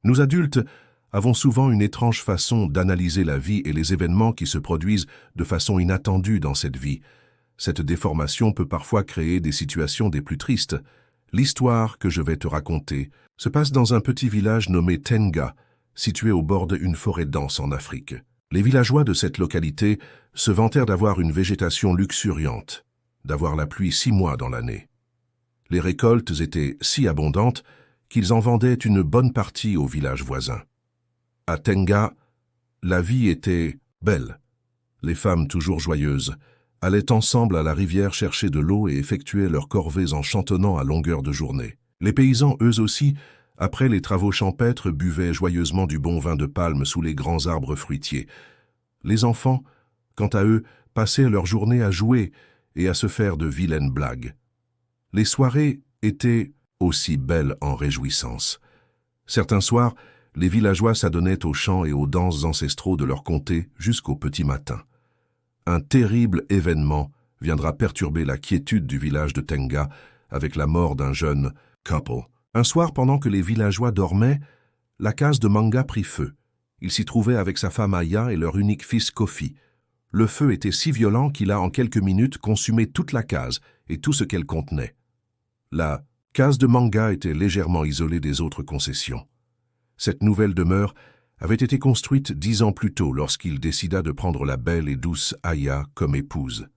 Nous adultes avons souvent une étrange façon d'analyser la vie et les événements qui se produisent de façon inattendue dans cette vie. Cette déformation peut parfois créer des situations des plus tristes. L'histoire que je vais te raconter se passe dans un petit village nommé Tenga, situé au bord d'une forêt dense en Afrique. Les villageois de cette localité se vantèrent d'avoir une végétation luxuriante, d'avoir la pluie 6 mois dans l'année. Les récoltes étaient si abondantes qu'ils en vendaient une bonne partie aux villages voisins. À Tenga, la vie était belle. Les femmes, toujours joyeuses, allaient ensemble à la rivière chercher de l'eau et effectuaient leurs corvées en chantonnant à longueur de journée. Les paysans, eux aussi, après les travaux champêtres, buvaient joyeusement du bon vin de palme sous les grands arbres fruitiers. Les enfants, quant à eux, passaient leur journée à jouer et à se faire de vilaines blagues. Les soirées étaient aussi belles en réjouissance. Certains soirs, les villageois s'adonnaient aux chants et aux danses ancestraux de leur comté jusqu'au petit matin. Un terrible événement viendra perturber la quiétude du village de Tenga avec la mort d'un jeune couple. Un soir, pendant que les villageois dormaient, la case de Manga prit feu. Il s'y trouvait avec sa femme Aya et leur unique fils Kofi. Le feu était si violent qu'il a en quelques minutes consumé toute la case et tout ce qu'elle contenait. La case de Manga était légèrement isolée des autres concessions. Cette nouvelle demeure avait été construite 10 ans plus tôt lorsqu'il décida de prendre la belle et douce Aya comme épouse.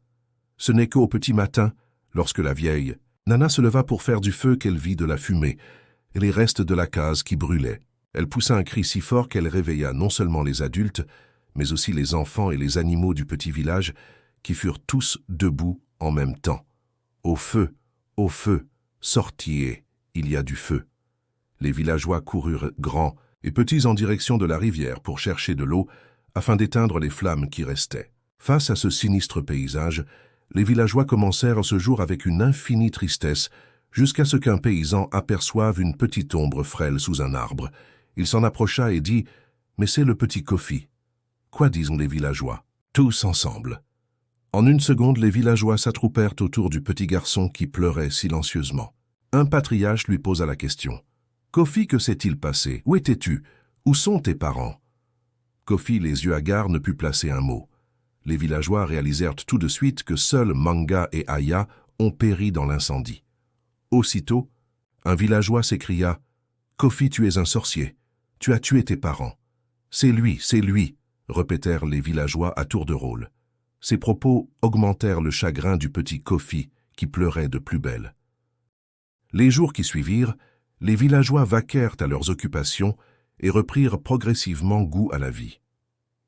Ce n'est qu'au petit matin, lorsque la vieille Nana se leva pour faire du feu qu'elle vit de la fumée et les restes de la case qui brûlaient. Elle poussa un cri si fort qu'elle réveilla non seulement les adultes, mais aussi les enfants et les animaux du petit village qui furent tous debout en même temps. Au feu, sortiez, il y a du feu. Les villageois coururent grands et petits en direction de la rivière pour chercher de l'eau afin d'éteindre les flammes qui restaient. Face à ce sinistre paysage, les villageois commencèrent ce jour avec une infinie tristesse, jusqu'à ce qu'un paysan aperçoive une petite ombre frêle sous un arbre. Il s'en approcha et dit « Mais c'est le petit Kofi. » Quoi disent les villageois? Tous ensemble. En une seconde, les villageois s'attroupèrent autour du petit garçon qui pleurait silencieusement. Un patriarche lui posa la question. « Kofi, que s'est-il passé? Où étais-tu? Où sont tes parents ?» Kofi, les yeux hagards, ne put placer un mot. Les villageois réalisèrent tout de suite que seuls Manga et Aya ont péri dans l'incendie. Aussitôt, un villageois s'écria « Kofi, tu es un sorcier. Tu as tué tes parents. »« C'est lui, répétèrent les villageois à tour de rôle. Ces propos augmentèrent le chagrin du petit Kofi qui pleurait de plus belle. Les jours qui suivirent, les villageois vaquèrent à leurs occupations et reprirent progressivement goût à la vie.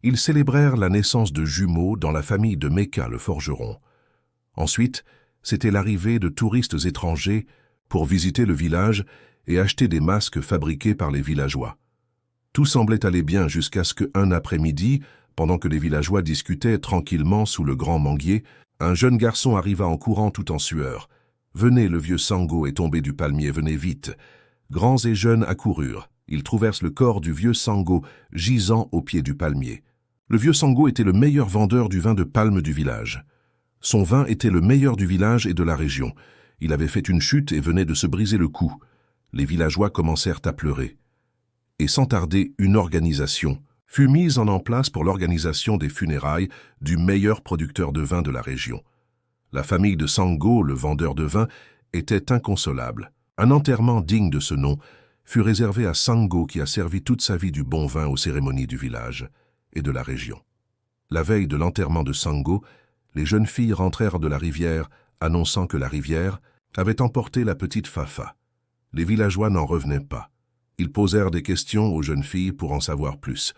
Ils célébrèrent la naissance de jumeaux dans la famille de Meka le forgeron. Ensuite, c'était l'arrivée de touristes étrangers pour visiter le village et acheter des masques fabriqués par les villageois. Tout semblait aller bien jusqu'à ce qu'un après-midi, pendant que les villageois discutaient tranquillement sous le grand manguier, un jeune garçon arriva en courant tout en sueur. « Venez, le vieux Sango est tombé du palmier, venez vite !» Grands et jeunes accoururent. Ils trouvèrent le corps du vieux Sango gisant au pied du palmier. Le vieux Sango était le meilleur vendeur du vin de palme du village. Son vin était le meilleur du village et de la région. Il avait fait une chute et venait de se briser le cou. Les villageois commencèrent à pleurer. Et sans tarder, une organisation fut mise en place pour l'organisation des funérailles du meilleur producteur de vin de la région. La famille de Sango, le vendeur de vin, était inconsolable. Un enterrement digne de ce nom fut réservé à Sango qui a servi toute sa vie du bon vin aux cérémonies du village et de la région. La veille de l'enterrement de Sango, les jeunes filles rentrèrent de la rivière, annonçant que la rivière avait emporté la petite Fafa. Les villageois n'en revenaient pas. Ils posèrent des questions aux jeunes filles pour en savoir plus.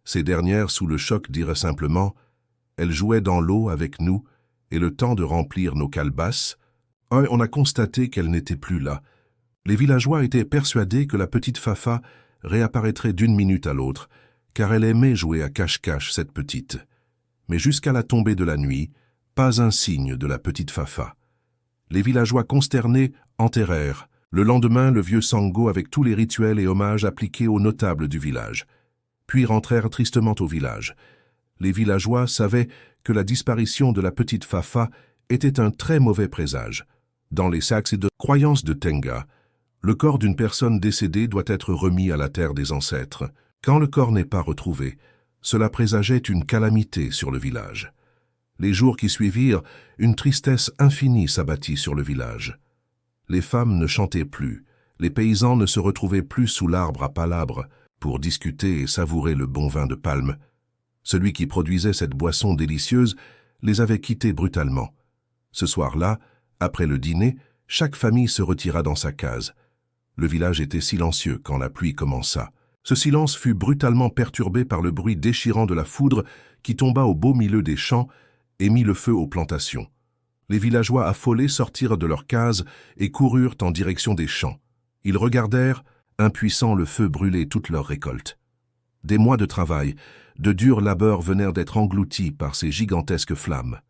Ces dernières, sous le choc, dirent simplement « Elle jouait dans l'eau avec nous, et le temps de remplir nos calebasses, on a constaté qu'elle n'était plus là. Les villageois étaient persuadés que la petite Fafa réapparaîtrait d'une minute à l'autre, car elle aimait jouer à cache-cache, cette petite. Mais jusqu'à la tombée de la nuit, pas un signe de la petite Fafa. Les villageois consternés enterrèrent. Le lendemain, le vieux Sango avec tous les rituels et hommages appliqués aux notables du village. Puis rentrèrent tristement au village. Les villageois savaient que la disparition de la petite Fafa était un très mauvais présage. Dans les sacs et de croyances de Tenga, Le corps d'une personne décédée doit être remis à la terre des ancêtres. Quand le corps n'est pas retrouvé, cela présageait une calamité sur le village. Les jours qui suivirent, une tristesse infinie s'abattit sur le village. Les femmes ne chantaient plus, les paysans ne se retrouvaient plus sous l'arbre à palabres pour discuter et savourer le bon vin de Palme. Celui qui produisait cette boisson délicieuse les avait quittés brutalement. Ce soir-là, après le dîner, chaque famille se retira dans sa case. Le village était silencieux quand la pluie commença. Ce silence fut brutalement perturbé par le bruit déchirant de la foudre qui tomba au beau milieu des champs et mit le feu aux plantations. Les villageois affolés sortirent de leurs cases et coururent en direction des champs. Ils regardèrent, impuissants, le feu brûler toute leur récolte. Des mois de travail, de durs labeurs venèrent d'être engloutis par ces gigantesques flammes.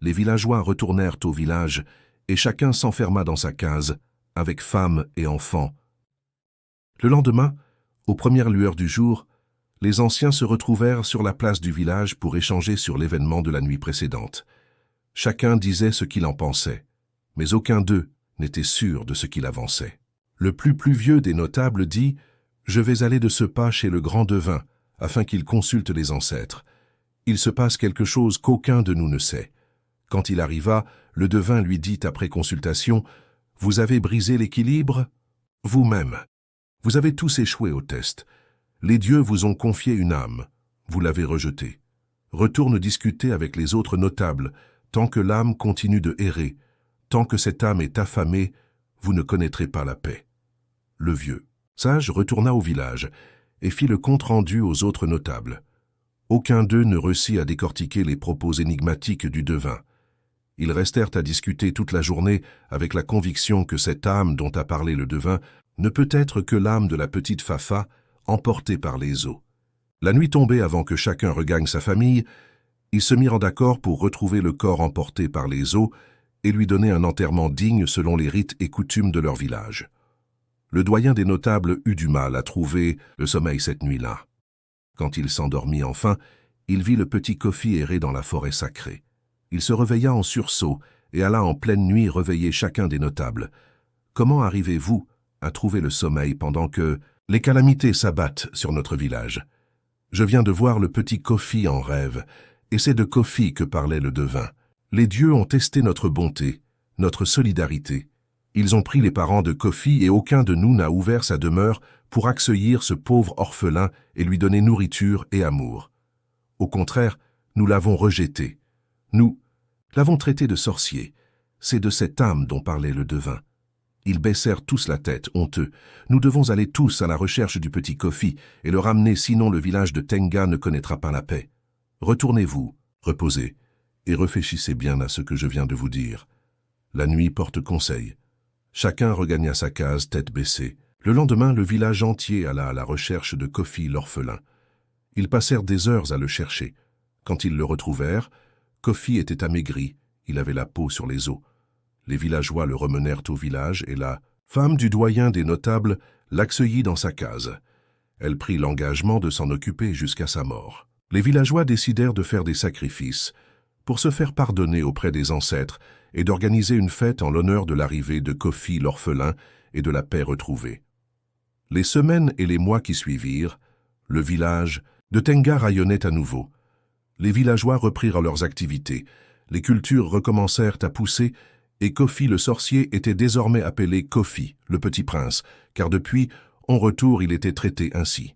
Les villageois retournèrent au village et chacun s'enferma dans sa case, avec femmes et enfants. Le lendemain, aux premières lueurs du jour, les anciens se retrouvèrent sur la place du village pour échanger sur l'événement de la nuit précédente. Chacun disait ce qu'il en pensait, mais aucun d'eux n'était sûr de ce qu'il avançait. Le plus vieux des notables dit « Je vais aller de ce pas chez le grand devin, afin qu'il consulte les ancêtres. Il se passe quelque chose qu'aucun de nous ne sait. » Quand il arriva, le devin lui dit après consultation « Vous avez brisé l'équilibre ? Vous-même. Vous avez tous échoué au test. Les dieux vous ont confié une âme. Vous l'avez rejetée. Retourne discuter avec les autres notables. Tant que l'âme continue de errer, tant que cette âme est affamée, vous ne connaîtrez pas la paix. » Le vieux sage retourna au village et fit le compte-rendu aux autres notables. Aucun d'eux ne réussit à décortiquer les propos énigmatiques du devin. Ils restèrent à discuter toute la journée avec la conviction que cette âme dont a parlé le devin ne peut être que l'âme de la petite Fafa, emportée par les eaux. La nuit tombée avant que chacun regagne sa famille, ils se mirent d'accord pour retrouver le corps emporté par les eaux et lui donner un enterrement digne selon les rites et coutumes de leur village. Le doyen des notables eut du mal à trouver le sommeil cette nuit-là. Quand il s'endormit enfin, il vit le petit Kofi errer dans la forêt sacrée. Il se réveilla en sursaut et alla en pleine nuit réveiller chacun des notables. « Comment arrivez-vous à trouver le sommeil pendant que les calamités s'abattent sur notre village? Je viens de voir le petit Kofi en rêve, et c'est de Kofi que parlait le devin. Les dieux ont testé notre bonté, notre solidarité. Ils ont pris les parents de Kofi et aucun de nous n'a ouvert sa demeure pour accueillir ce pauvre orphelin et lui donner nourriture et amour. Au contraire, nous l'avons rejeté. Nous l'avons traité de sorcier. C'est de cette âme dont parlait le devin. » Ils baissèrent tous la tête, honteux. « Nous devons aller tous à la recherche du petit Kofi et le ramener, sinon le village de Tenga ne connaîtra pas la paix. Retournez-vous, reposez, et réfléchissez bien à ce que je viens de vous dire. La nuit porte conseil. » Chacun regagna sa case, tête baissée. Le lendemain, le village entier alla à la recherche de Kofi l'orphelin. Ils passèrent des heures à le chercher. Quand ils le retrouvèrent, Kofi était amaigri, il avait la peau sur les os. Les villageois le remenèrent au village et la femme du doyen des notables l'accueillit dans sa case. Elle prit l'engagement de s'en occuper jusqu'à sa mort. Les villageois décidèrent de faire des sacrifices pour se faire pardonner auprès des ancêtres et d'organiser une fête en l'honneur de l'arrivée de Kofi l'orphelin et de la paix retrouvée. Les semaines et les mois qui suivirent, le village de Tenga rayonnait à nouveau. Les villageois reprirent leurs activités, les cultures recommencèrent à pousser et Kofi le sorcier était désormais appelé Kofi, le petit prince, car depuis, en retour il était traité ainsi.